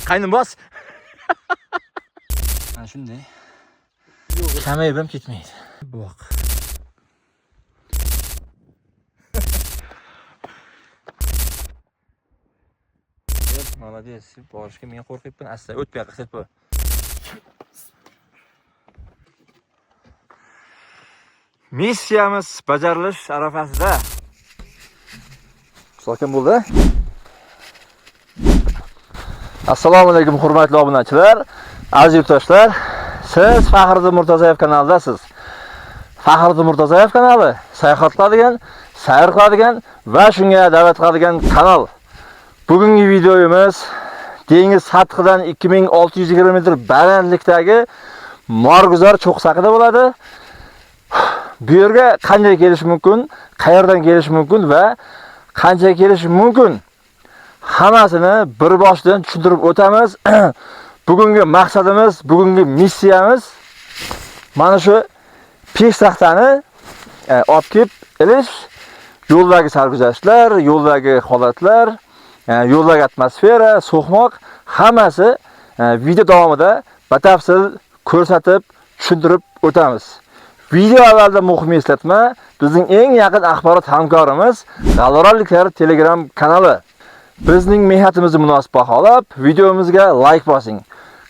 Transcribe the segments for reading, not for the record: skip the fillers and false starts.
Qaynim bos. Mana shunday. Kamayib ham ketmaydi. Buloq. Молодец. Borishga men qo'rqibman. Asta o'tmay qilib bu. Missiyamiz bajarilish arafasida. Sokin bo'ldi. Assalomu alaykum hurmatli obunachilar, aziz yurtdoshlar. Siz Faxriddin Murtazoyev kanalidasiz. Faxriddin Murtazoyev kanali sayohat qiladigan, sayr qiladigan va shunga da'vat qiladigan kanal. Bugungi videomiz dengiz sathidan 2620 metr balandlikdagi Morguzor cho'qqisi haqida bo'ladi. Bu yerga qanday kelish mumkin, qayerdan kelish mumkin va qancha kelish mumkin? Hammasini bir boshdan tushuntirib o'tamiz. Bugungi maqsadimiz, bugungi missiyamiz mana shu peshtaxtani olib kelib ilish, yo'ldagi sarguzashtlar, yo'ldagi holatlar, yo'ldagi atmosfera, so'qmoq hammasi video davomida batafsil ko'rsatib, tushuntirib o'tamiz. Video avvalda muhim eslatma, bizning eng yaqin axborot hamkorimiz G'aloralliklar Telegram kanali. Bizning mehnatimizni munosib baholab, videomizga like bosing.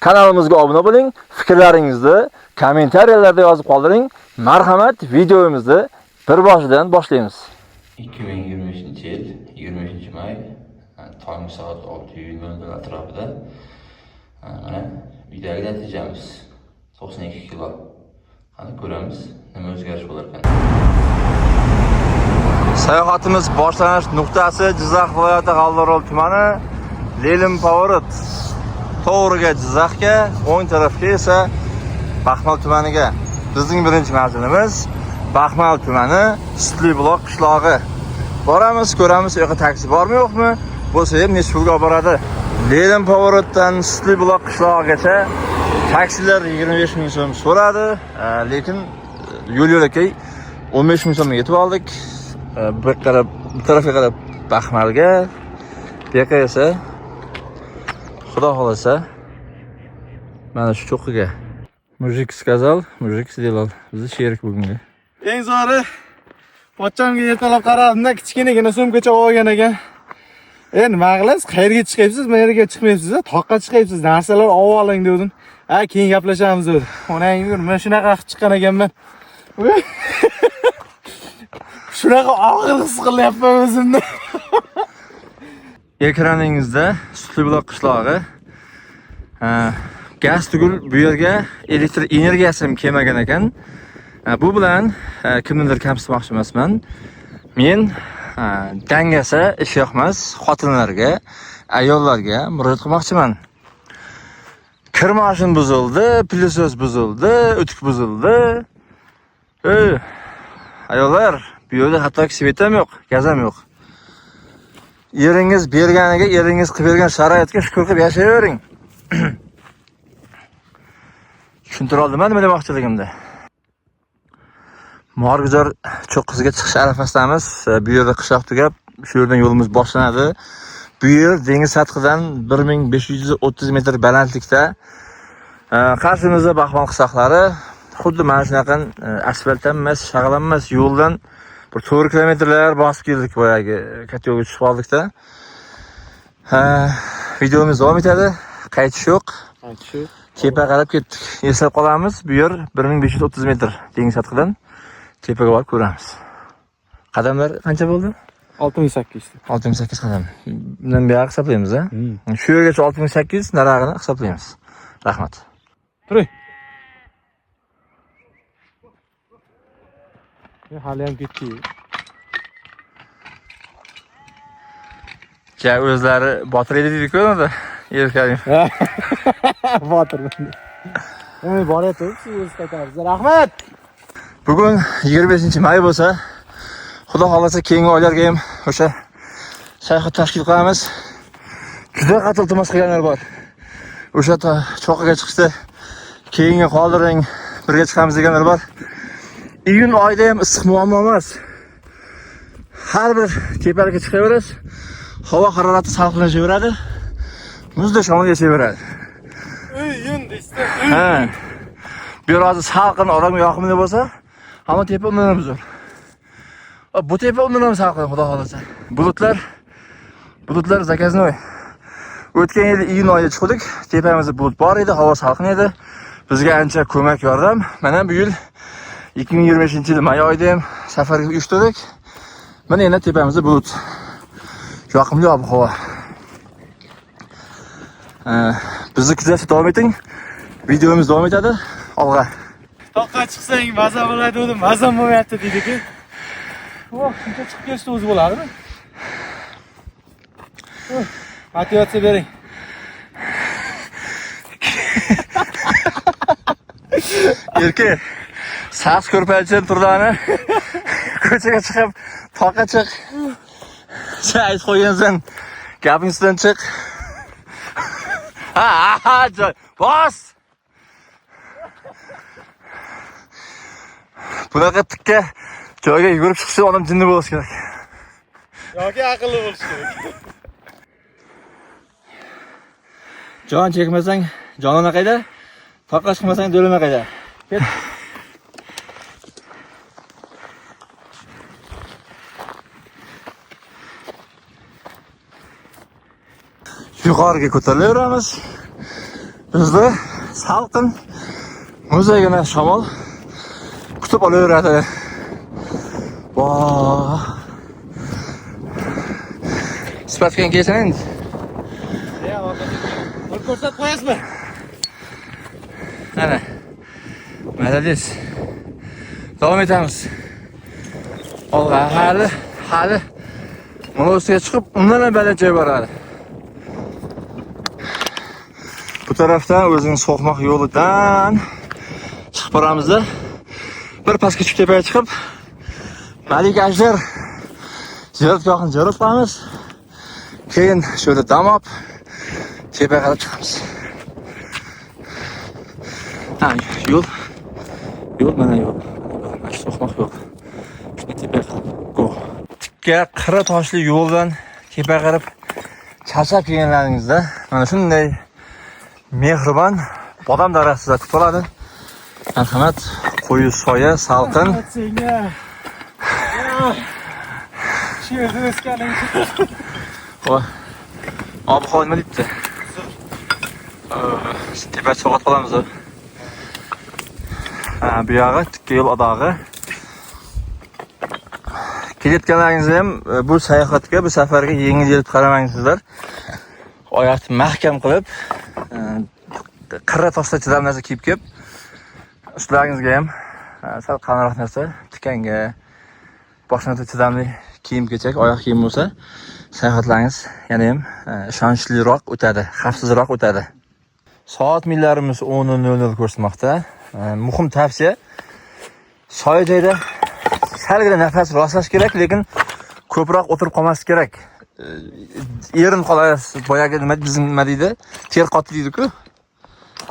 Kanalimizga obuna bo'ling, fikrlaringizni kommentariyalarda yozib qoldiring. Marhamat, videomizni bir boshidan boshlaymiz. 2025-yil 25-may tong soat 6:00 atrofida mana uydagi natijamiz 92 kilo. Qani ko'ramiz, nima o'zgarish bo'lar ekan. Sayohatimiz boshlanish nuqtasi Jizzax viloyati G'alorol tumani Lelim Pоворot. To'g'riga Jizzaxga, o'ng tarafga esa Baxmal tumaniga. Bizning birinchi manzilimiz Baxmal tumani Sutli buloq qishlog'i. Boramiz, ko'ramiz, u yoqda taksi bormi, yo'qmi? Bo'lsa ham necha pulga olib boradi. Lelim Pоворotdan Sutli buloq qishlog'igacha taksilar 25 ming so'm so'radi, lekin yo'l-yo'lakay 15 ming so'mga yetib oldik. Bir tarafga qarab Baxmalga, bu yoqqa esa Xudo xolasa mana shu cho'qqiga. Mujik сказал, mujik сделал. Bizni sherik bugunga. Eng zo'ri pochchamga ertalab qaradimda, kichkinagina so'mkacha olgan ekan. Nima qilasiz? Qayerga chiqaysiz? Qayerga chiqmaysiz? Toqqa chiqaysiz, narsalar olib oling dedim. Keyin gaplashamiz dedi. Onang mana shunaqa qilib chiqqan ekanman. Shunaqa og'ir his qilyapman o'zimni. Ekraningizda Sutli buloq qishlog'i. Gaz tugul bu yerga elektr energiyasi ham kelmagan ekan. Bu bilan kimnidir kamsitmoqchi emasman. Men dangasa ish yoqmas xotinlarga, ayollarga murojaat qilmoqchiman. Kir mashin buzildi, plysos buzildi, o'tik buzildi. Ayollar, bu yerda hattoki svet ham yo'q, gaz ham yo'q. Eringiz berganiga, eringiz qilib bergan sharoitga shukr qilib yashayvering. Tushuntira oldimmi nima demoqchiligimni? Morguzor cho'qqisiga chiqish arafasidamiz. Bu yerda qishloq tugab, shu yerdan yo'limiz boshlanadi. Bu yer dengiz sathidan 1530 metr balandlikda. Qarshimizda Baxmal qishloqlari, xuddi mana shunaqa asfaltdan emas, shag'al emas, yo'ldan bir 4 kilometrlar bosib keldik, boyagi katta yo'lga tushib qoldikda. Videomiz davom etadi. Qaytish yo'q. Tepa qarab ketdik. Eslab qolamiz. Bu yer 1530 metr dengiz sathidan tepaga borib ko'ramiz. Qadamlar qancha bo'ldi? 68. 68 qadam. Bundan buyog'i hisoblaymiz, a? Shu yergacha 68, narog'ini hisoblaymiz. Rahmat. Turing. Hali ham ketdi. O'zlari botir edi deydi-ku unda. Erkarim. Botirman. Boryapti, siz qaytarasiz. Rahmat. Bugun 25-may bo'lsa, Xudo xolasa keyingi oylarga ham o'sha sayohat tashkil qilamiz. Juda qatl iltimos qilganlar bor. O'sha cho'qqiga chiqishda keyinga qoldiring, birga chiqamiz deganlar bor. Iyun oyida ham issiq muammo emas. Har bir tepalikka chiqaverasiz, havo harorati salqinlashaveradi. Muzda shamol yashayveradi. Uyun deysiz. Ha. Biroz salqin odamga yoqimli bo'lsa, hamma tepa undan ham zo'r. Bu tepa undan ham salqin, xudo xolasa. Bulutlar zakaznoy. O'tgan yil iyun oyida chiqdik. Tepamizda bulut bor edi, havo salqin edi. Bizga ancha ko'mak yordam. Mana bu yil 2025-yil may oyida ham safarga uyushtirdik. Mana yana tepamizda bulut. Yoqimli ob-havo. Bizni kuzatib davom eting. Videomiz davom etadi. Olg'a. Toqqa chiqsang maza bo'ladi dedim, maza bo'lmayapti dedi-ku. Shuncha chiqib ketsa o'zi bo'ladimi? Motivatsiya bering. Erkak, sas ko'rpalchidan turdiani. Ko'chaga chiqib, toqqa chiq. Sen aytib qo'ygansan, gapingizdan chiq. Ha, joy. Bos! Bunaqa tikka joyga yugurib chiqsa odam jinni bo'lishi kerak. Yoki aqlli bo'lish kerak. Jon chekmasang, jonona qayda? Toqqa chiqmasang, do'lona qayda? Ket. Yuqoriga ko'tarilaveramiz. Bizda salqin, muzagina shamol kutib olaveradi. Voh. Sifatgan kelsan endi. Bir ko'rsatib qo'yasizmi? Ana. Malades. Davom etamiz. Olg'a, hali. Mana ustiga chiqib, undan ham baland joy boradi. Bu tarafdan o'zining so'qmoq yo'lidan chiqib boramiz. Bir pastga tushib tepaga chiqib, Malik Ajdar ziyoratgohini ziyorat qilamiz. Keyin sho'da dam olib tepaga qarab chiqamiz. Ha, yo'l mana yo'l. So'qmoq yo'l. Shuni tepaga qarab go. Tikka qira toshli yo'ldan tepaga qarab charchab kelganlaringizda mana shunday mehribon bodam daraxtida kutib oladi. Marhamat, qo'yi soya, salqin. Senga. Cheers o'skaning. Voy. Ob-havo nima deyapti? Tepa so'g'at qolamiz. Bu yog'i tikka yo'l odog'i. Kelayotganlaringizni ham bu sayohatga, bu safarga yengil-yelib qaramaysizlar. Oyoqni mahkam qilib, qirra toshda chidam narsa kiyib kelib, ustlaringizga ham sal qalinroq narsa, tikanga, boshqa chidamli kiyim-kechak, oyoq kiyim bo'lsa, sayohatlaringiz yana ham ishonchliroq o'tadi, xavfsizroq o'tadi. Soat millarimiz 10:00 ko'rsatmoqda. Muhim tavsiya, soya joyda salgina nafas rostlash kerak, lekin ko'proq o'tirib qolmaslik kerak. Yerin qolasiz, boyagi nima deydi? Ter qotdi deydi-ku.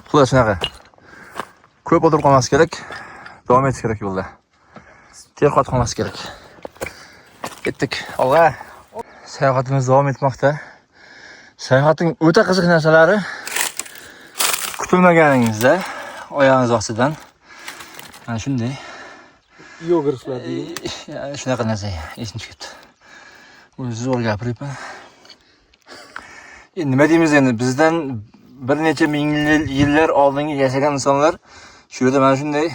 Xudo shunaqa. Ko'p o'tirib qolmaslik kerak. Davom etish kerak yo'lda. Ter qotib qolmaslik kerak. Ketdik. Olg'a. Sayohatimiz davom etmoqda. Sayohatning o'ta qiziq narsalari kutilmaganingizda oyog'ingiz ostidan mana shunday Yogurtlar deydi. shunaqa narsa esim chiqibdi. O'zi zo'r gapiryapman. Nima deymiz endi, bizdan bir necha ming yillar oldingi yashagan insonlar shu yerda mana shunday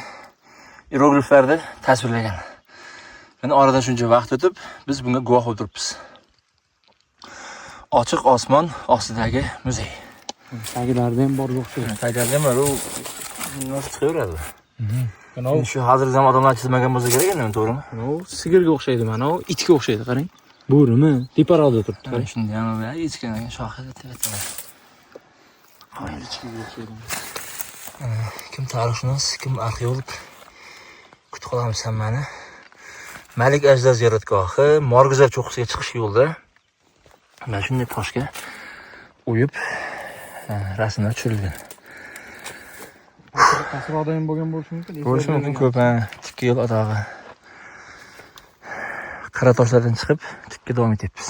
hierogliflarni tasvirlagan. Mana oradan shuncha vaqt o'tib, biz bunga guvoh o'tiribmiz. Ochiq osmon ostidagi muzey. Tagilarda ham bor o'xshaydi. Taglarda ham bor, u nasib chiqaveradi. Shu hozir zamon odamlar chizmagan bo'lsa kerak endi, to'g'rimi? Bu sigirga o'xshaydi, mana u itga o'xshaydi, qarang. Bo'rimi? Teparoqda turibdi, qarang. Shunday ham va ichgan shoxida tepaga. Kim tarixshunos, kim arxeolog kutib qolamiz hammani. Malik Ajdar ziyoratgohi, Morgizar cho'qqisiga chiqish yo'lda. Mana shunday toshga o'yib rasmlar tushirilgan. Asroda ham bo'lgan bo'lishi mumkin. Bo'lishi mumkin ko'p, tikka yo'l odog'i. Qara toshlardan chiqib, tikka davom etyapmiz.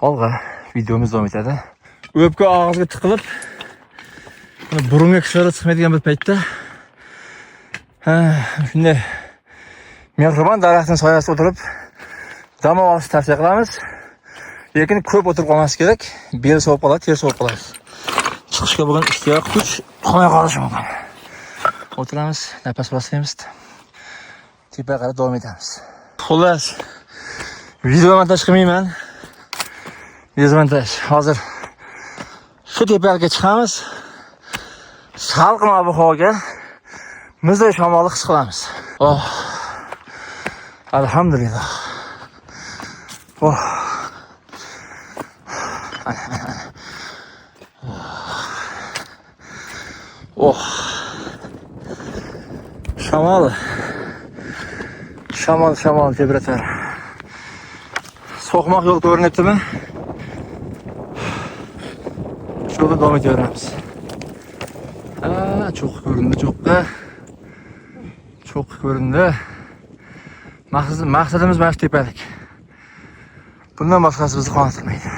Olg'a, videomiz davom etadi. o'pka og'izga tiqilib, burunga kishilar chiqmaydigan bir paytda shunday mehribon daraxtning soyasida o'tirib dam olishni tavsiya qilamiz. Lekin ko'p o'tirib qolmas kerak. Bel sovib qoladi, ter sovib qoladi. Chiqishga bo'lgan ishtiyoq kuch qolmay qolishi mumkin. O'tiramiz, nafas olaymiz. Tepaga qarab davom etamiz. Xullas, video montaj qilmayman. Montaj. Hozir shu tepaga chiqamiz. Salqin ob-havoga muzday shamolni his qilamiz. Oh. Alhamdulillah. Oh. Oh. Shamol tebratar. So'qmoq yo'l ko'rinyaptimi? Yo'lda davom etaveramiz. Cho'q ko'rindi, cho'q ko'rindi. Maqsadimiz mana shu tepalik. Bundan boshqasi bizni qoniqtirmaydi.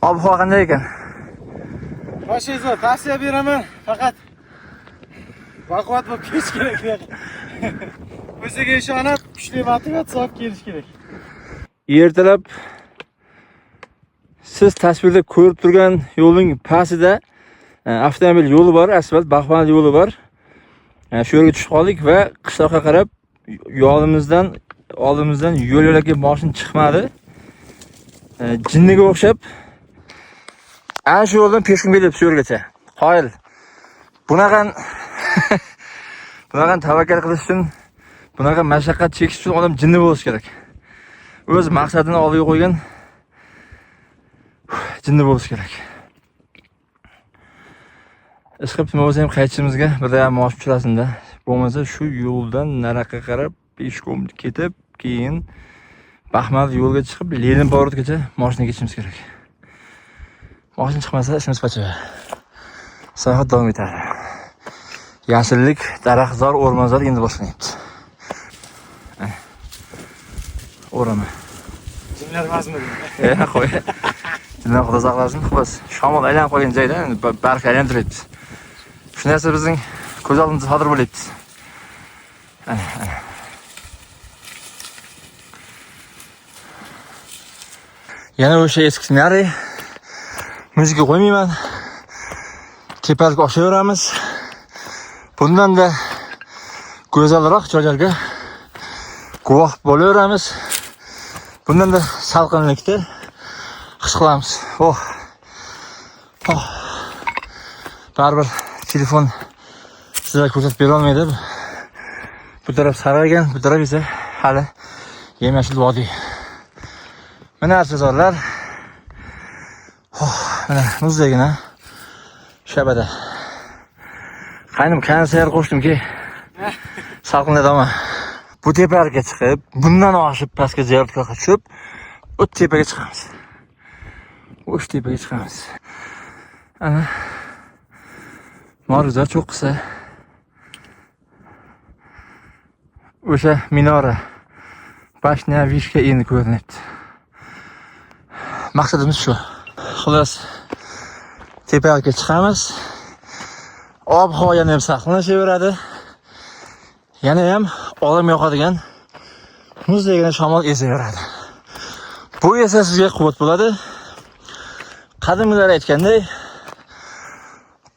Ob-havo qanday ekan? Mashinani tavsiya beraman, faqat vaqt bo'lib kelish kerak. O'ziga ishonib, kuchli motivatsiya olib kelish kerak. Ertalab siz tasvirda ko'rib turgan yo'lning pastida avtomobil yo'li bor, asfalt baxmal yo'li bor. Shu yerga tushib qoldik va qishloqqa qarab oldimizdan yo'l-yo'lakka mashina chiqmadi. Jinniga o'xshab ana shu yo'ldan peshqin kelib shu yergacha. Qoyil. Bunaqan tavakkal qilish uchun, bunaqa mashaqqat chekish uchun odam jinni bo'lishi kerak. O'z maqsadini oldiga qo'ygan jinni bo'lish kerak. Ishqib bo'lsa ham qaytishimizga birda maosh tushirasin-da. Bo'lmasa shu yo'ldan nariga qarab peshqom ketib, keyin Baxmal yo'lga chiqib, Lenin Borodgacha mashinaga ketishimiz kerak. Mashina chiqmasa ishimiz pacha. Sayohat davom etadi. Yashillik, daraxtzor, o'rmonzor endi boshlanyapti. O'rama. Jinlar mazmun. Qo'y. Jinlar xudo saqlasin. Xo'p, shamol aylanib qolgan joyda barq aylantiribdi. Shu narsa bizning ko'z oldimizda sodir bo'lyapti. Yana o'sha eski ssenariy. Muzika qo'ymayman. Tepalikka oshaveramiz. Bundan da go'zalroq joylarga guvoh bo'laveramiz. Bundan da salqinlikda his qilamiz. Oh. Baribir telefon sizlarga ko'rsatib bera olmaydi. Bu taraf sarg'aygan, bu taraf esa hali yem-yashil vodiy. Mana arzizorlar. Mana muzdaygina shabada. Qaynim kanser qo'shdimki, salqinladimi? Bu tepaga chiqib, bundan oshib pastga ziyoratga tushib, o't tepaga chiqamiz. O'sh tepaga chiqamiz. Ana Morg'izor cho'qqisi. O'sha minora Bashna Vishka endi ko'rinyapti. Maqsadimiz shu. Xullas, tepaga chiqamiz. Ob-havo yana ham saqlanashaveradi. Yana ham olam yoqadigan muzdaygina shamol esaveradi. Bu esa sizga quvvat bo'ladi. Qadimgilar aytganday,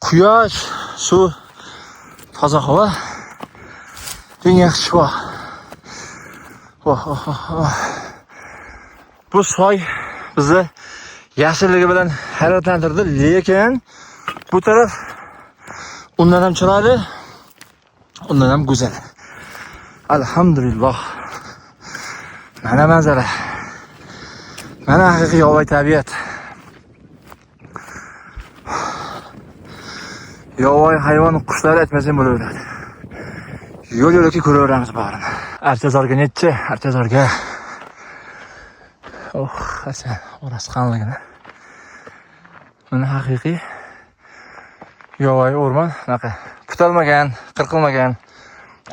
quyosh, suv, toza havo eng yaxshi shifo. Bu soy bizni yashilligi bilan hayratlantirdi, lekin bu taraf undan ham chiroyli, undan ham go'zal. Alhamdulillah. Mana manzara. Mana haqiqiy yovvoyi tabiat. Yovvoyi hayvon, qushlar aytmasam bo'laveradi. Yo'l-yo'lakka ko'raveramiz barini. Archazorga netchi? Archazorga. Hasan, orasi qanligini. Mana haqiqiy yovvoyi o'rmon, bunaqa kutilmagan, qirqilmagan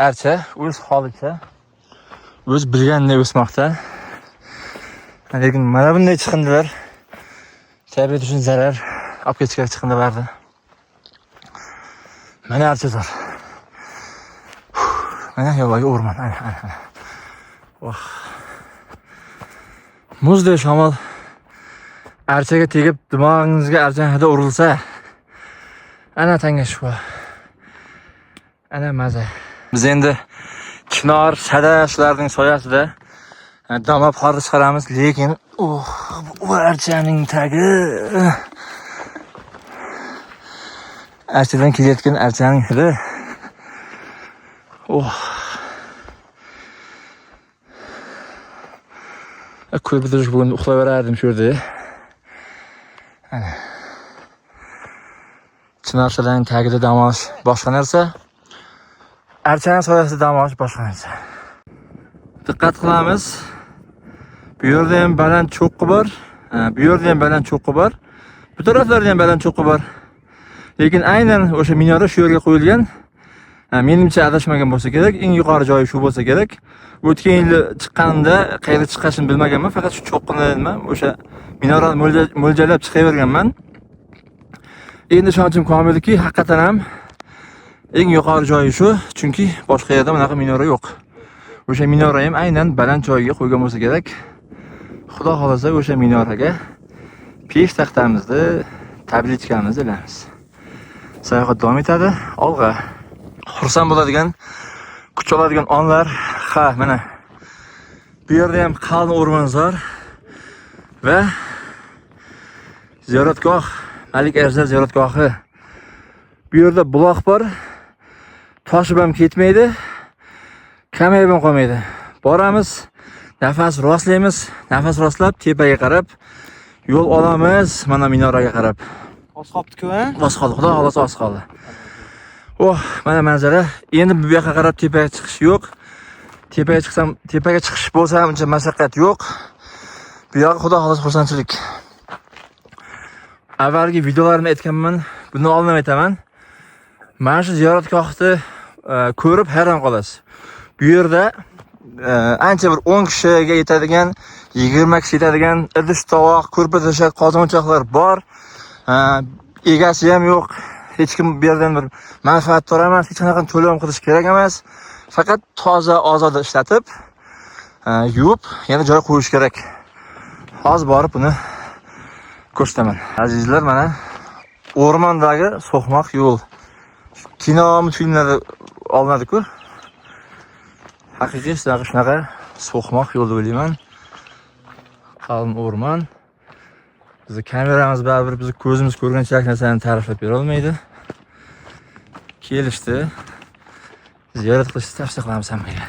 archa o'z holicha, o'z bilganiday o'smoqda. Lekin mana bunday chiqindilar tabiat uchun zarar olib ketishga chiqindilardi. Mana archazor. Mana yo'lagi o'rmon. Ana. Oh. Muzday shamol archaga tegib dimog'ingizga archani hidi urilsa, ana tanga shu. Ana maza. Biz endi chinor, sada shularning soyasida dam olib hordiq chiqaramiz, lekin bu archaning tagi archadan kelayotgan archaning hidi. Ko'rib turish bugun uxlayverardim shu yerda. Ana. Chinorchalarning tagida dam olish boshqa narsa. Archaning soyasida dam olish boshqa narsa. Diqqat qilamiz. Bu yerda ham baland cho'qqi bor. Bu yerda ham baland cho'qqi bor. Bu taraflarda ham baland cho'qqi bor. Lekin aynan o'sha minora shu yerga qo'yilgan. Menimcha adashmagan bo'lsa kerak, eng yuqori joyi shu bo'lsa kerak. O'tgan yil chiqqanimda qayerga chiqishini bilmaganman, faqat shu cho'qqini nima, o'sha minorani mo'ljallab chiqaverganman. Endi ishonchim komilki, haqiqatan ham eng yuqori joyi shu, chunki boshqa yerda bunaqa minora yo'q. O'sha minora ham aynan baland joyiga qo'ygan bo'lsa kerak. Xudo xolasa o'sha minoraga pesh taxtamizni, tablichkamizni ilamiz. Sayohat davom etadi. Olg'a. Xursand bo'ladigan, kuch oladigan onlar. Mana bu yerda ham qalin o'rmonzor va ziyoratgoh, Malik Arzar ziyoratgohi. Bu yerda buloq bor. Toshib ham ketmaydi, kamayib ham qolmaydi. Boramiz, nafas rostlaymiz, nafas rostlab tepaga qarab yo'l olamiz, mana minoraga qarab. Oz qolibdi-ku, ha? Oz qoldi, xudo xolasa oz qoldi. Mana manzara. Endi bu yoqqa qarab tepaga chiqish yo'q. Tepaga chiqish bo'lsa ham uncha mashaqqat yo'q. Bu yoqqa xudo xolasa xursandchilik. Avvalgi videolarimda aytganman, buni oldin aytaman. Mana shu ziyoratgohni ko'rib hayron qolasiz. Bu yerda ancha bir 10 kishiga yetadigan, 20 kishi yetadigan idish-tovoq, ko'rpa-to'shak, qozon-o'choqlar bor. Egasi ham yo'q. Hech kim bu yerdan bir manfaatdor emas, hech qanaqa to'lov qilish kerak emas. Faqat toza, ozoda ishlatib, yuvib, yana joy qo'yish kerak. Hozir borib buni ko'rsataman. Azizlar, mana o'rmondagi so'qmoq yo'l. Kino filmlarda olinadi-ku. Haqiqiy shunaqa so'qmoq yo'l o'ylayman. Qalin o'rmon. Bizni kameramiz baribir bizni ko'zimiz ko'rganchalik narsani ta'riflab bera olmaydi. Kelishdi. Ziyorat qilishni tavsiya qilamiz hammaga.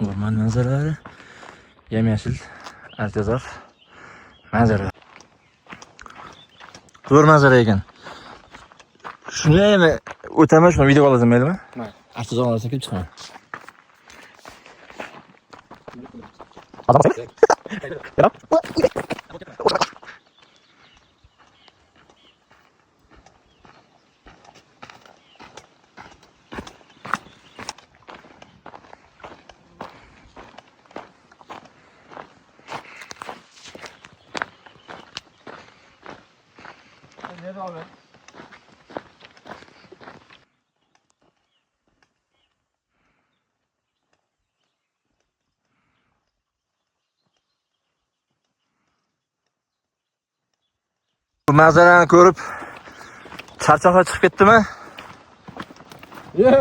O'rmon manzaralari, yam-yashil, artazor manzara. Zo'r manzara ekan. Shuni ham o'taman, shuni video olasan maylimi? Mayli. Artazor olasan kelib chiqaman. Bu manzarani ko'rib charchoqlar chiqib ketdimi?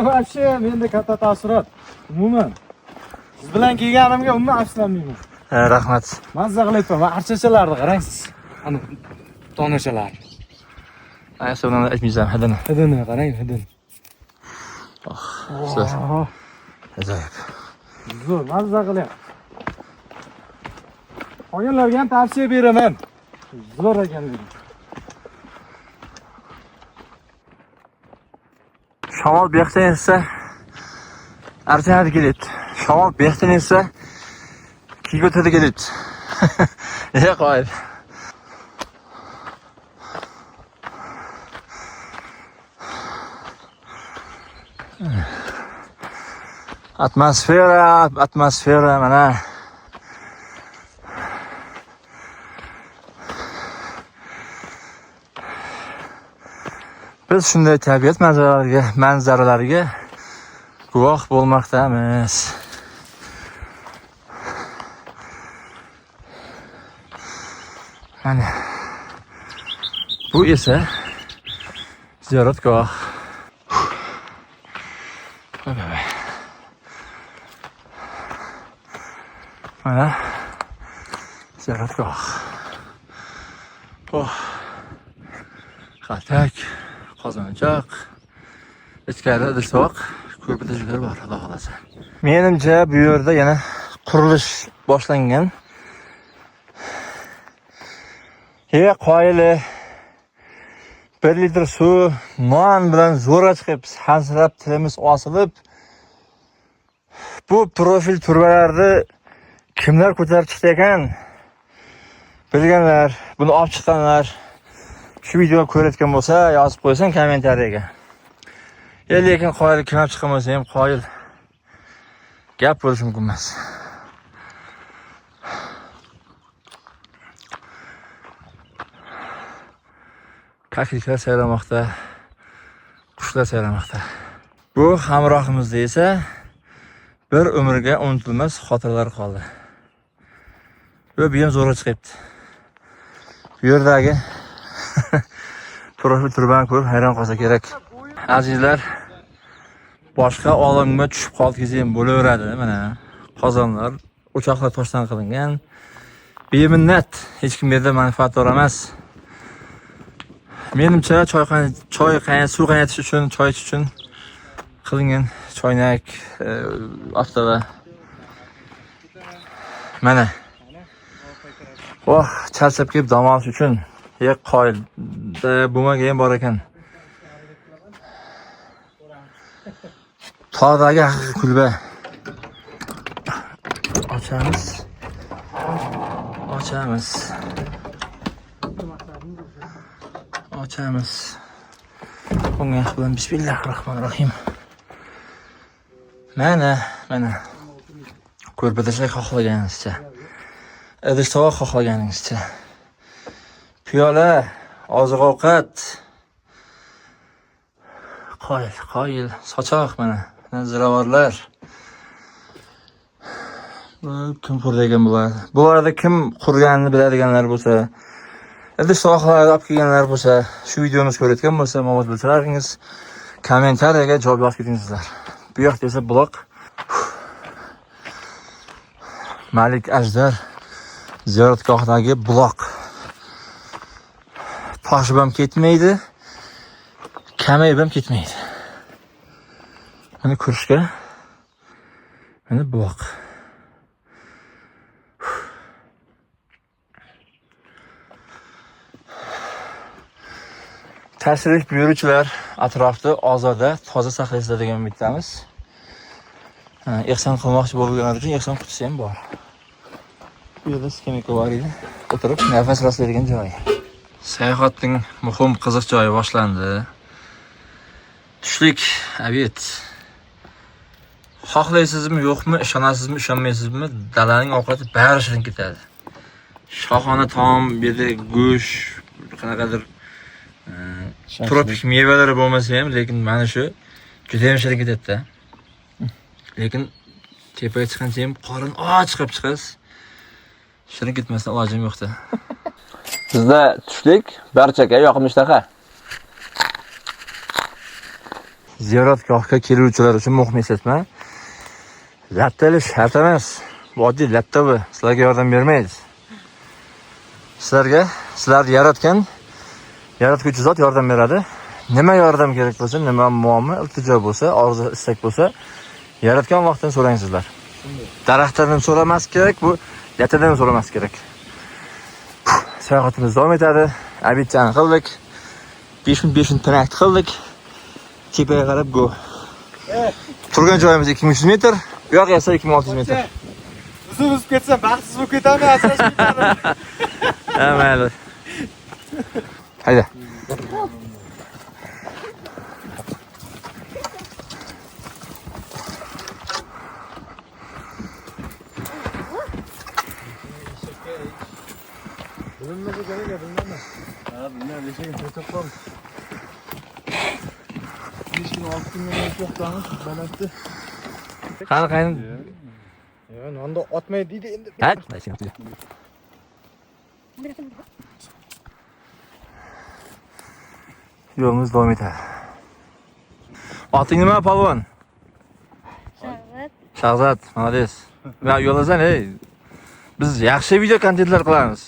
Вообще, menda katta taassurot. Umuman siz bilan kelganimga umuman afsuslanmayman. Rahmat. Mazza qilyapman. Va archachalarni qarang siz. Ana tonachalar. Aysa uni aytmaysan, hidini. Hidini qarang, hidini. Zo'r. Ajoyib. Zo'r, mazza qilyapti. Qolganlarga ham tavsiya beraman. Zo'r ekanligi. Shamol bu yoqdan esa archani kelyapti. Shamol bu yoqdan esa kiyotida kelyapti. Qo'yib. Atmosfera mana. Biz shunday tabiat manzaralariga guvoh bo'lmoqdamiz. Mana bu esa ziyoratgoh. Mana ziyoratgoh. Xatak, qozonchoq, ichkarida idishtoq, ko'pida joylar bor, Xudo xolasa. Menimcha bu yerda yana qurilish boshlangan. Qoyili 1 litr suv non bilan zo'rg'a chiqib, hansirab tilimiz osilib, bu profil turbalarni kimlar ko'tarib chiqdi ekan? Bilganlar, buni olib chiqqanlar shu videoni ko'rayotgan bo'lsa, yozib qo'ysin kommentariyaga. Lekin qoyil kim olib chiqqan bo'lsa ham qoyil gap bo'lishi mumkin emas. Kakliklar sayramoqda, qushlar sayramoqda. Bu hamrohimizda esa bir umrga unutilmas xotirlar qoldi. Bu ham zo'rg'a chiqibdi. Bu yerdagi profil turbani ko'rib hayron qolsa kerak. Azizlar, boshqa olamga tushib qolsangiz ham bo'laveradi. Mana qozonlar, o'choqlar toshdan qilingan. Beminnat, hech kim yerda manfaatdor emas. Menimcha suv qaynatish uchun, choy ichish uchun qilingan choynak, avtoda. Mana. Charchab kelib dam olish uchun qoyilda bo'lmagan bor ekan. Tog'dagi haqiqiy kulba. Ochamiz. Bunga bilan bismillahirrohmanirrohim. Mana. Ko'rpada xohlaganingizcha. Idish-tovoq xohlaganingizcha. Piyola, oziq-ovqat. Qoyil, sochoq mana. Ziravorlar. Kim qurgan bo'ladi? Bu arada kim qurganini biladiganlar bo'lsa, idish-tovoqlarni olib kelganlar bo'lsa, shu videomizni ko'rayotgan bo'lsa, ma'lumot bildirishlaringiz kommentariyaga javob yozib ketingizlar. Bu yoqda esa buloq. Malik Ajdar ziyoratgohdagi buloq. Toshib ham ketmaydi, kamayib ham ketmaydi. Mana ko'rishga mana buloq. Tashrif buyuruvchilar atrofda ozoda, toza saqlaysizlar degan umiddamiz. Ehson qilmoqchi bo'lganlar uchun ehson qutisi ham bor. Bu yerda skameyka bor edi. O'tirib nafas rostlaydigan joy. Sayohatning muhim qiziq joyi boshlandi. Tushlik obed. Xohlaysizmi, yo'qmi, ishonasizmi, ishonmaysizmi, dalaning ovqati bari shirin ketadi. Shohona taom, bu yerda go'sht, qanaqadir tropik mevalari bo'lmasa ham, lekin mana shu juda ham shirin ketadi-da. Lekin tepaga chiqqancha ham qorin och chiqib chiqasiz. Shirin ketmasdan ilojim yo'qda. Sizda tushlik barchaga yoqimli ishtaha. Ziyoratgohga keluvchilar uchun muhim eslatma. Lattali shart emas. Bu oddiy latta bu. Sizlarga yordam bermaydi. Sizlarni yaratguvchi zot yordam beradi. Nima yordam kerak bo'lsa, nima muammo, iltijo bo'lsa, orzu, istak bo'lsa, yaratgan vaqtdan so'raysizlar. Daraxtlardan so'ramas kerak, bu lattadan so'ramas kerak. Sayohatimiz davom etadi. Obedchani qildik. 5 minut trakt qildik. Tepaga qarab go. Turgan joyimiz 2300 metr, bu yoq esa 2600 metr. Uzib ketsa baxtsiz bo'lib ketadi, asrashmaydi. Ha, mayli. Hayda. Bilinmez o gene bilinmez. Ha bilmem leşeğin kötü kalmış. 5 gün 6 günden çok dağınık balattı. Qani qayn. Ya nonda otmay deydi endi. Ha? Yo'limiz davom etadi. Oting nima, polvon? Shahzod, молодец. Men yo'lasan, biz yaxshi video kontentlar qilamiz.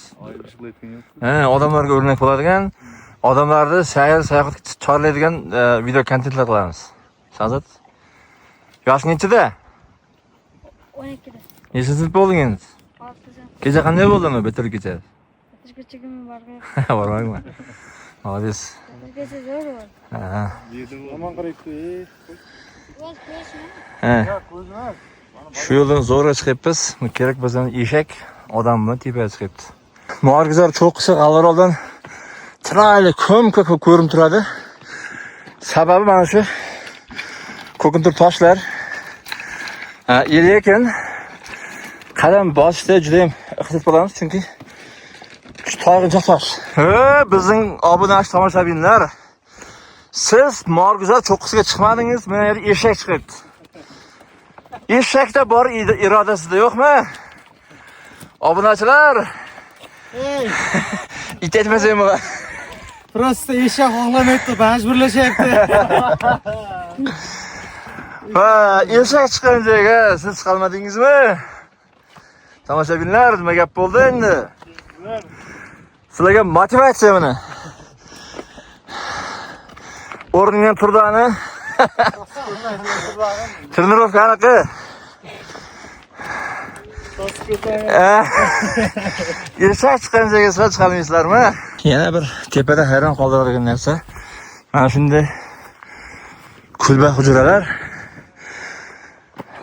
Odamlarga o'rnak bo'ladigan, odamlarni sayohatga chorlaydigan video kontentlar qilamiz. Shahzod, yoshing nechida? 12'de. Nechta sinf bo'lding endi? 6'da. Kecha qanday bo'ldimi? Bitirib kecha. Bitirgacha kun borgan. Bormayman. Молодец. Bitirgacha zo'r bo'ldi. Ha. Yomon qarayapti. O'z ko'rishmi? Ha. Ya ko'zmas. Shu yo'ldan zo'rga chiqyapmiz. Kerak bizdan eshak odamni tepaga chiqyapti. Muargizor cho'qqisi G'alvaroldan chiroyli ko'm-ko'k ko'rinib turadi. Sababi mana shu ko'kintir toshlar. Lekin qadam bosishda juda ham ehtiyot bo'lamiz, chunki shu toyg'inchoq tosh. Bizning obunachi tomoshabinlar, siz Muargizor cho'qqisiga chiqmadingiz, mana yerda eshak chiqyapti. Eshakda bor irodasida yo'qmi? Obunachilar, Ey, it etmasang bo'lar. prosta eshak xohlamayapti, majburlashyapti. Va eshak chiqqan joyga siz chiqolmadingizmi? Tomoshabinlar, nima gap bo'ldi endi? Sizlarga motivatsiya mana. O'rningdan turdani. Trenirovka anaqa. Eshak chiqqan joyga sizlar chiqolmaysizlarmi? Yana bir tepada hayron qoldiradigan narsa. Mana shunday kulba hujralar.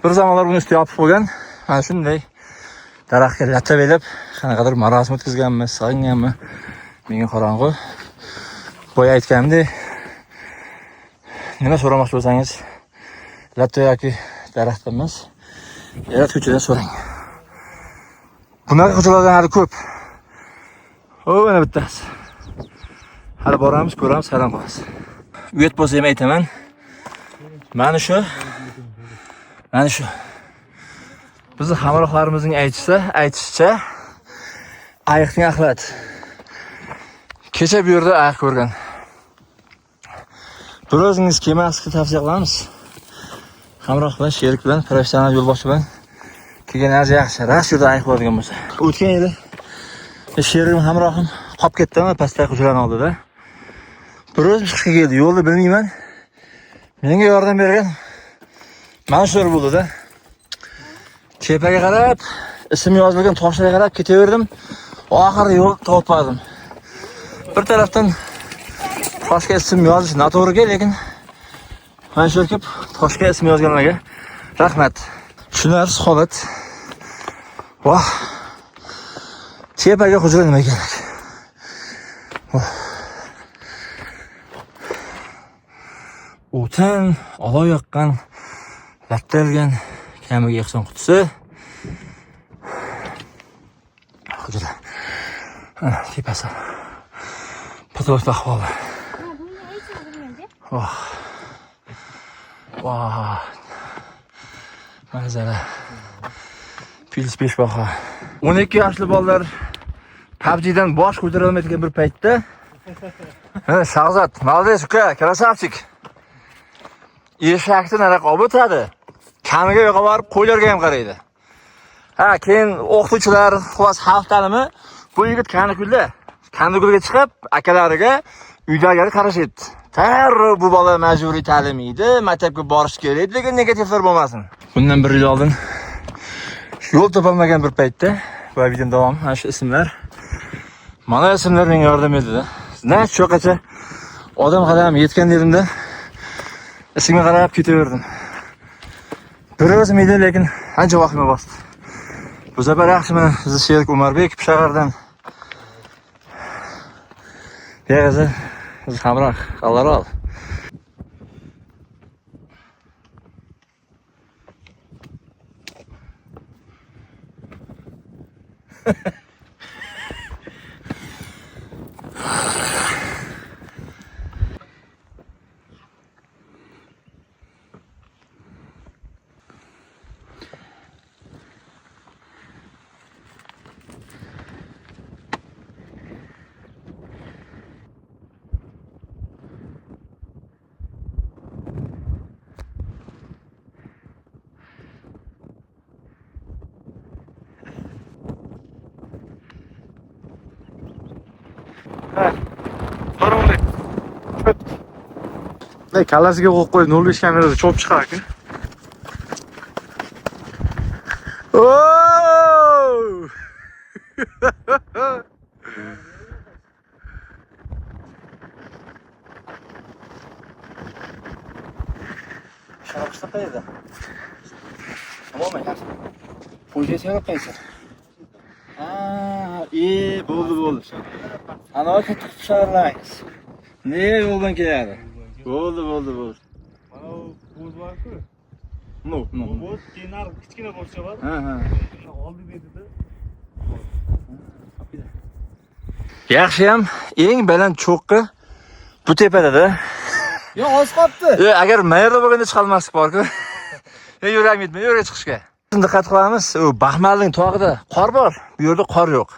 Bir zamonlar uni ustiga yopib qo'ygan. Mana shunday daraxtga latta belib, qanaqadir marosim o'tkazganmi, sig'inganmi? Menga qorong'u. Boya aytganimdek, nima so'ramoqchi bo'lsangiz, latta yoki daraxtdan emas, yarat ko'chadan so'rang. Bunaqa hujralardan hali ko'p. Mana bittasi. Hali boramiz, ko'ramiz, hayron qolamiz. Uyat bo'lsa ham aytaman. Mana shu. Bizni hamrohlarimizning aytishicha, ayiqning axlat. Kecha bu yerda ayiq ko'rgan. Bir o'zingiz kelmaslikni tavsiya qilamiz. Hamroh bilan, sherik bilan, professional yo'lboshchi bilan kelganingiz yaxshi. Ras yerda ayiq bo'ladigan bo'lsa. O'tgan yili sherigim hamrohim qolib ketdimi pastdagi hujraning oldida. Bir o'zim chiqib keldi, yo'lni bilmayman. Menga yordam bergan Mansur bo'ldi-da. Tepaga qarab, ism yozilgan toshlarga qarab ketaverdim. Oxirida yo'l topmadim. Bir tarafdan toshga ism yozish noto'g'ri, lekin mana shu kelib toshga ism yozganlarga rahmat. Tushunarsiz holat. Voh. Tepaga hujra nima kerak? O'tin, olov yoqqan, lattalgan kamiga ehson qutisi. Hujra. Tepasi. Patoloq ahvoli. Voh. Voh. Manzara. Pils peshbaho. 12 yoshli bolalar PUBG'dan bosh ko'tara olmaydigan bir paytda Shahzod, молодец uka, krasavchik. Eshakni nariq olib o'tadi. Kamiga yo'qa borib qo'ylarga ham qaraydi. Keyin o'qituvchilar, xullas xalq ta'limi bu yigit Kandikulga chiqib, akalariga uydagilari qarashyapti. Bu bola majburiy ta'lim edi, maktabga borish kerak, lekin negativlar bo'lmasin. Bundan 1 yil oldin yo'l topolmagan bir paytda bu videoning davomi mana shu ismlar. Mana ismlar menga yordam berdi-da. Sizdan cho'qacha odam qadam yetgan yerimda ismga qarab ketaverdim. Bir o'zim edi, lekin ancha vaqtga bosdi. Bu safar yaxshi mana bizni Sherik Umarbek shahardan. Ya'zi biz hamroh G'alvarol. Ey, kalasiga qo'yib qo'yib 05 kamerada chop chiqar aka. Oo! Sharapsa qayerda? Umuman yaxshi. Qo'yga serap qaysi? Bo'ldi. Ana katta qusharlangiz. Ne yo'ldan keladi? Bo'ldi. Mana bu bo'z bor-ku. No. Bo'z kenar kichkina bo'zcha bor. Ha. Oldi bedida. Yaxshi ham eng baland cho'qqi bu tepada-da. Yo, oz qolibdi. Agar mayerda bo'lganda chiqolmaslik bor-ku. Yuragim yetmaydi yo'lga chiqishga. Diqqat qilamiz, u Baxmalning tog'ida qor bor, bu yerda qor yo'q.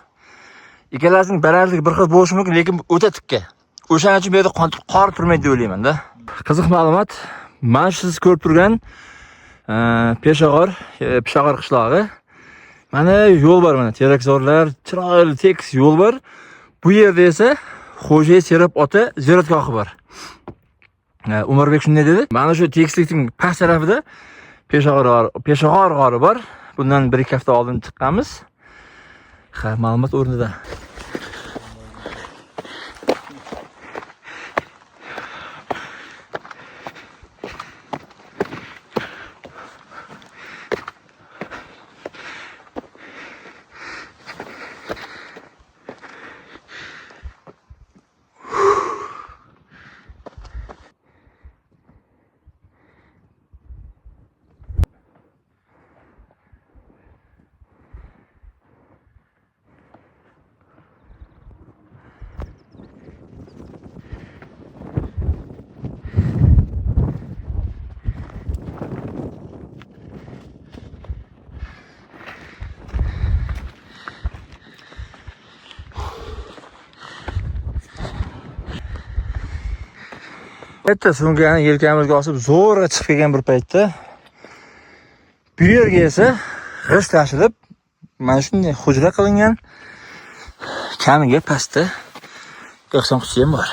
Ikkalasining balandligi bir xil bo'lishi mumkin, lekin o'ta tikka. O'shaning uchun bu yerda qor turmaydi deb o'ylayman-da. Qiziq ma'lumot. Mana siz ko'rib turgan Peshag'or qishlog'i. Mana yo'l bor, mana terakzorlar, chiroyli tekis yo'l bor. Bu yerda esa Xo'jay Serap ota ziyoratgohi bor. Umarbek shunday dedi. Mana shu tekislikning past tarafida Peshag'or g'ori bor. Bundan 1-2 hafta oldin chiqqanmiz. Ha, ma'lumot o'rnida. Bitta so'ngani yelkamizga osib zo'rg'a chiqib kelgan bir paytda bu yerga esa g'isht tashilib mana shunday hujra qilingan kamiga pastda ehson qutisi ham bor.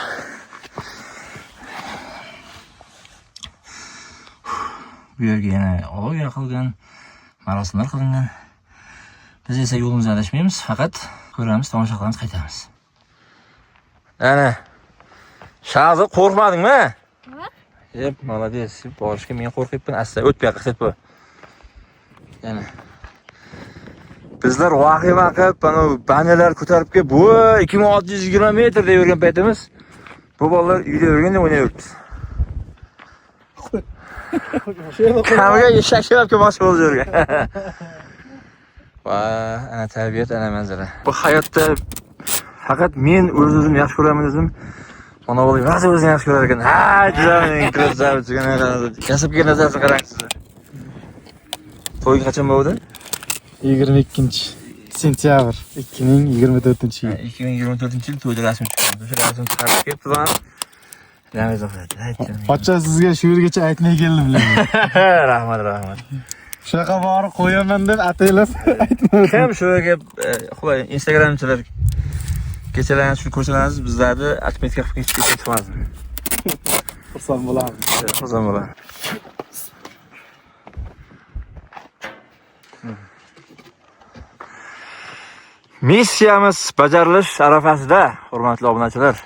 Bu yerga yana olov yoqilgan, marosimlar qilingan. Biz esa yo'limizdan adashmaymiz, faqat ko'ramiz, tomosha qilamiz, qaytamiz. Ana Shahzo, qo'rqmadingmi? Молодец. Borishga men qo'rqibman. Asta o't bu yoqqa ketib. Yana. Bizlar vahima qilib, mana banalar ko'tarib kelib, bu 2620 metrda yurgan paytimiz, bu bolalar uyda yurganda o'ynayapmiz. Kamiga eshak shabga boshqa bo'lib yurgan. Va ana tabiat, ana manzara. Bu hayotda faqat men o'zim yaxshi ko'raman o'zim. Ona o'g'lim o'zini yaxshi ko'rar ekan. Ha, juda krasavich. Kasbga nazarda qarang siz. To'y qachon bo'ldi? 22-sentyabr 2024-yil. 2024-yil to'yda rasm chiqdi. O'sha rasm chiqarib kelibdi mana. Ramiz oxirida. Pochcha sizga shu yergacha aytmay keldim bilaman. Rahmat. Shunaqa borib qo'yaman deb ataylab aytmadim. Kim shu yerga xulay Instagramchilar kechalaringiz shu ko'rsangiz bizlarni atmetka qilib ketishmasdi. Xursand bo'lamiz. Xursand bo'lamiz. Missiyamiz bajarilish arafasida, hurmatli obunachilar.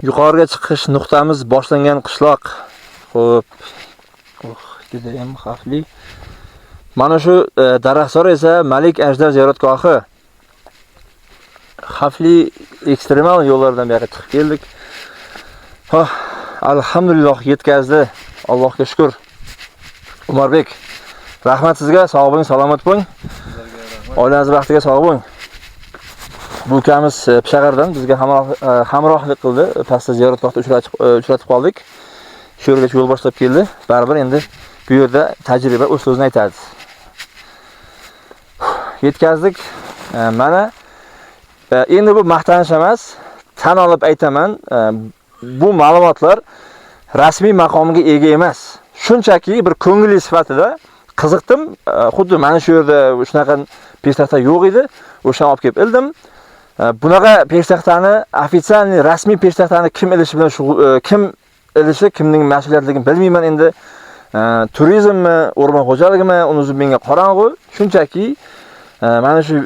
Yuqoriga chiqish nuqtamiz boshlangan qishloq. Xo'p. Juda ham xavfli. Mana shu daraxtzor esa Malik Ajdar ziyoratgohi. Xavfli ekstremal yo'llardan beri chiqib keldik. Alhamdulillah yetkazdi. Allohga shukr. Umarbek, rahmat sizga, sog' bo'ling, salomat bo'ling. Oilangiz baxtiga sog' bo'ling. Bu ukamiz Pishag'ardan bizga hamrohlik qildi. Pastda ziyoratgohda uchratib qoldik. Shu yergacha yo'l boshlab keldi. Baribir endi bu yerda tajriba o'z so'zini aytadi. Yetkazdik. Mana endi bu maqtanish emas, tan olib aytaman, bu ma'lumotlar rasmiy maqomiga ega emas. Shunchaki bir ko'ngilli sifatida qiziqdim. Xuddi mana shu yerda shunaqa peshtaxta yo'q edi. O'shani olib kelib ildim. Bunaqa peshtaxtani, ofitsialniy rasmiy peshtaxtani kim ilishi bilan kim ilishi, kimning mas'uliyatligini bilmayman endi. Turizmmi, o'rmon xo'jaligimi, uni menga qorong'u. Shunchaki mana shu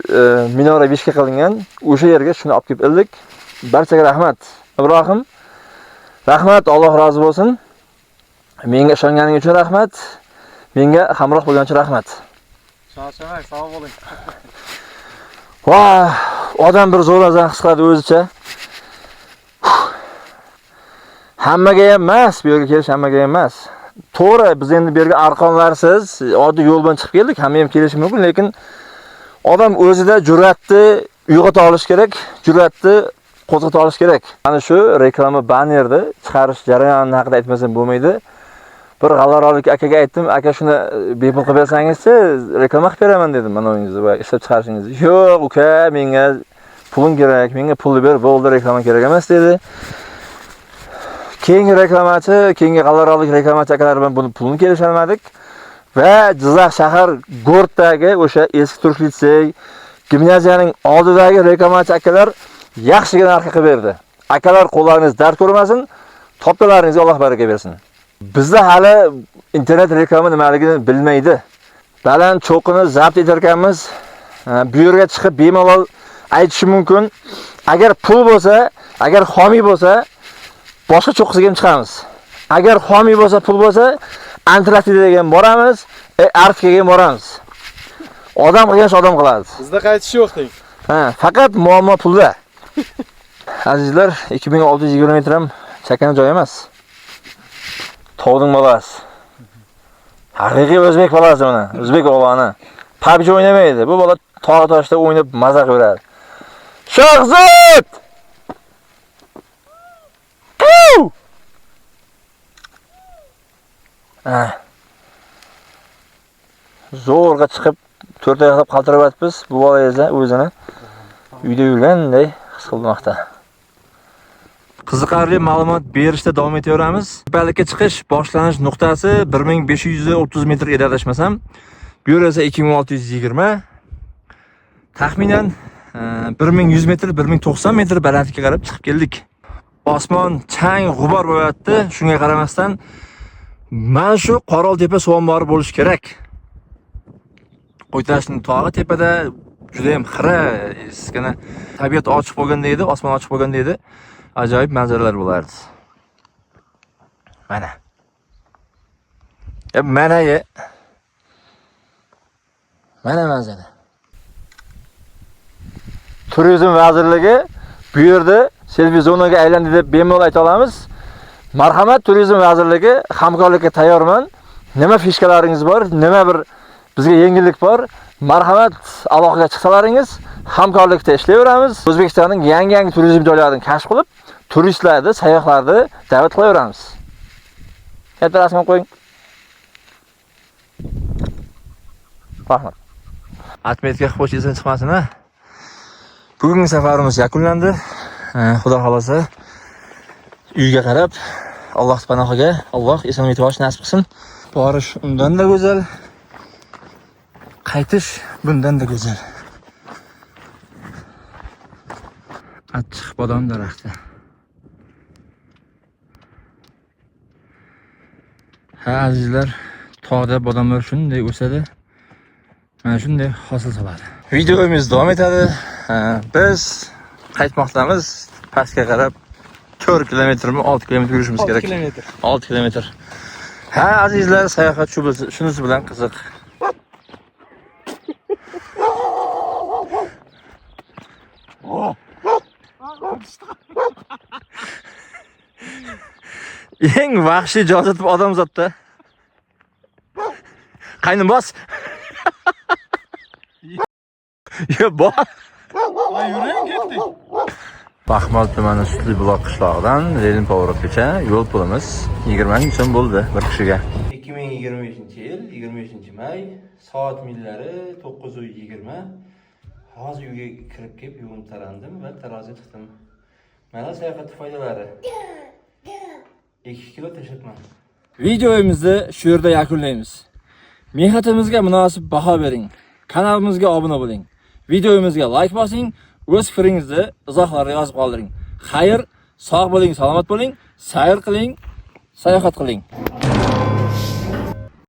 minora beshga qilingan o'sha yerga shuni olib kelib ildik. Barchaga rahmat. Ibrohim, rahmat, Alloh rozi bo'lsin. Menga ishonganing uchun rahmat. Menga hamroh bo'lganing uchun rahmat. Shoshmang, sog' bo'ling. Voh, odam bir zo'razan his qiladi o'zicha. Hammaga ham emas, bu yerga kelish hammaga ham emas. To'g'ri, biz endi bu yerga arqonlarsiz, oddiy yo'l bilan chiqib keldik, hamma ham kelishi mumkin, lekin odam o'zida jur'atni uyg'ota olish kerak, jur'atni qo'zg'ata olish kerak. Mana shu reklama bannerni chiqarish jarayoni haqida aytmasam bo'lmaydi. Bir g'allarolik akaga aytdim, aka shuni bepul qilib bersangiz-chi, reklama qilib beraman dedim mana o'zingizni va ishlab chiqarishingizni. Yo'q, uka, menga pulim kerak, menga pulni ber, bo'ldi, reklama kerak emas dedi. Keyingi reklamachi, keyingi g'allarolik reklamachi akalar bilan buni pulni kelisholmadik va Jizzax shahar Go'rtdagi o'sha eski turk litsey gimnaziyaning oldidagi reklamachi akalar yaxshigina narxga qilib berdi. Akalar qo'llaringiz dard ko'rmasin, toptalaringizga Alloh baraka bersin. Bizda hali internet reklama nimaligini bilmaydi. Baland cho'qini zabt etarkanmiz, bu yerga chiqib bemalol aytishi mumkin. Agar pul bo'lsa, agar xomiy bo'lsa, boshqa cho'qqisiga ham chiqamiz. Agar xomiy bo'lsa, pul bo'lsa, Antarktikaga ham boramiz, Arktikaga ham boramiz. Odam qilgan odam qiladi. Bizda qaytish yo'q deng. Faqat muammo pulda. Azizlar, 2620 metr ham chakana joy emas. Tog'ning bolasi. Haqiqiy o'zbek bolasi mana, o'zbek o'g'loni. PUBG o'ynamaydi. Bu bola tog' toshda o'ynab maza qiladi. Shahzod! Zo'rg'a chiqib, to'rt oyoqlab qaltiryapmiz. Bu bola esa o'zini uyda yurganday his qilmoqda. Qiziqarli ma'lumot berishda davom etaveramiz. Tepalikka chiqish boshlanish nuqtasi 1530 metr edi adashmasam. Bu yer esa 2620. Taxminan 1100 metr, 1090 metr balandlikka qarab chiqib keldik. Osmon chang g'ubor bo'lyapti. Shunga qaramasdan mana shu Qoroltepa suv ombori bo'lish kerak. Qo'ytashning tog'i tepada juda ham xira, eskina tabiat ochiq bo'lganda edi, osmon ochiq bo'lganda edi. Ajoyib manzaralar bo'lardi. Mana. Mana manzara. Turizm vazirligi bu yerda selfie zonaga aylandi deb bemalol ayta olamiz. Marhamat, Turizm vazirligi hamkorlikka tayyorman. Nima fishkalaringiz bor, nima bir bizga yengillik bor, marhamat aloqaga chiqsalaringiz, hamkorlikda ishlayveramiz. O'zbekistonning yangi turizm joylarini kashf qilib, turistlarni, sayyohlarni da'vat qilaveramiz. Katta rasm qo'ying. Rahmat. Atmetga qo'shilsa chiqmasin, ha. Bugungi safarimiz yakunlandi. Xudo xolasa uyga qarab, Alloh panohiga, Alloh eson yetib nasib qilsin. Borish undan da go'zal. Qaytish bundan da go'zal. Achchiq bodom daraxti. Ha azizlar, tog'da bodomlar shunday o'sadi. Mana shunday hosil soladi. Videomiz davom etadi. Biz qaytmoqdamiz. Pastga qarab 4 kilometrmi, 6 kilometr yurishimiz kerak. 6 kilometr. Ha azizlar, sayohat shunisi bilan qiziq. Eng vahshiy jonzot odamzodda. Qaynim bos. Yo, bor. Voy, yuring ketdik. Baxmal tumani Sutli buloq qishlog'idan Zelin Powerovgacha yo'l pulimiz 20 so'm bo'ldi bir kishiga. 2025-yil 25-may, soat millari 9:20. Hozir uyga kirib kelib yuvib tarandim va taroziga tiqdim. Mana sayohat foydalari. 2 kilo tashibman. Videomizni shu yerda yakunlaymiz. Mehnatimizga munosib baho bering. Kanalimizga obuna bo'ling. Videomizga like bosing, o'z fikringizni izohlarga yozib qoldiring. Xayr, sog' bo'ling, salomat bo'ling, sayr qiling, sayohat qiling.